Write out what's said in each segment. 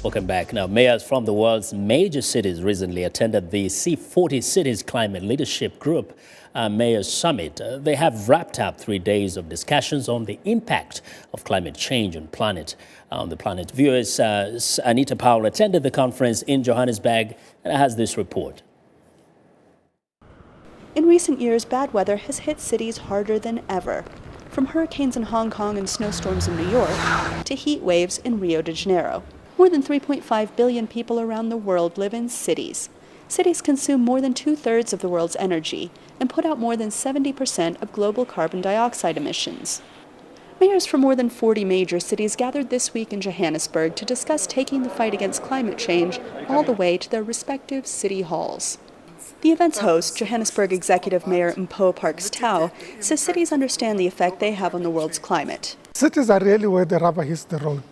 Welcome back. Now, mayors from the world's major cities recently attended the C40 Cities Climate Leadership Group Mayors Summit. They have wrapped up 3 days of discussions on the impact of climate change on the planet. Viewers, Anita Powell attended the conference in Johannesburg and has this report. In recent years, bad weather has hit cities harder than ever. From hurricanes in Hong Kong and snowstorms in New York to heat waves in Rio de Janeiro. More than 3.5 billion people around the world live in cities. Cities consume more than 2/3 of the world's energy and put out more than 70% of global carbon dioxide emissions. Mayors from more than 40 major cities gathered this week in Johannesburg to discuss taking the fight against climate change all the way to their respective city halls. The event's host, Johannesburg Executive Mayor Mpho Parks Tau, says cities understand the effect they have on the world's climate. Cities are really where the rubber hits the road,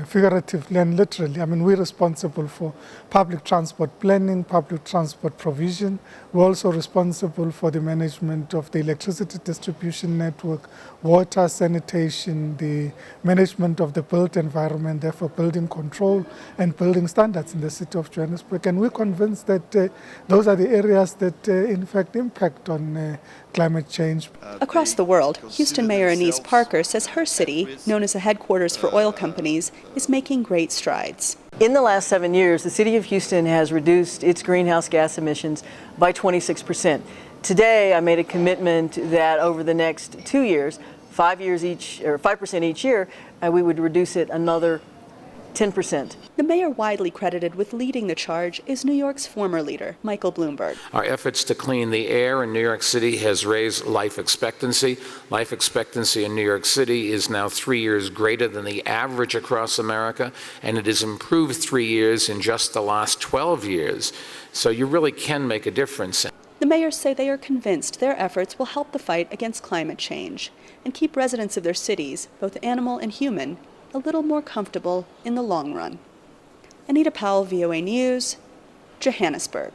figuratively and literally. I mean, we're responsible for public transport planning, public transport provision. We're also responsible for the management of the electricity distribution network, water, sanitation, the management of the built environment, therefore building control and building standards in the city of Johannesburg. And we're convinced that those are the areas that, in fact, impact on climate change. Across the world, Houston Mayor Annise Parker says her city, known as a headquarters for oil companies, is making great strides. In the last 7 years, the city of Houston has reduced its greenhouse gas emissions by 26%. Today, I made a commitment that over the next 2 years, 5% each year, we would reduce it another 10%. The mayor widely credited with leading the charge is New York's former leader, Michael Bloomberg. Our efforts to clean the air in New York City has raised life expectancy. Life expectancy in New York City is now 3 years greater than the average across America, and it has improved 3 years in just the last 12 years. So you really can make a difference. The mayors say they are convinced their efforts will help the fight against climate change and keep residents of their cities, both animal and human, a little more comfortable in the long run. Anita Powell, VOA News, Johannesburg.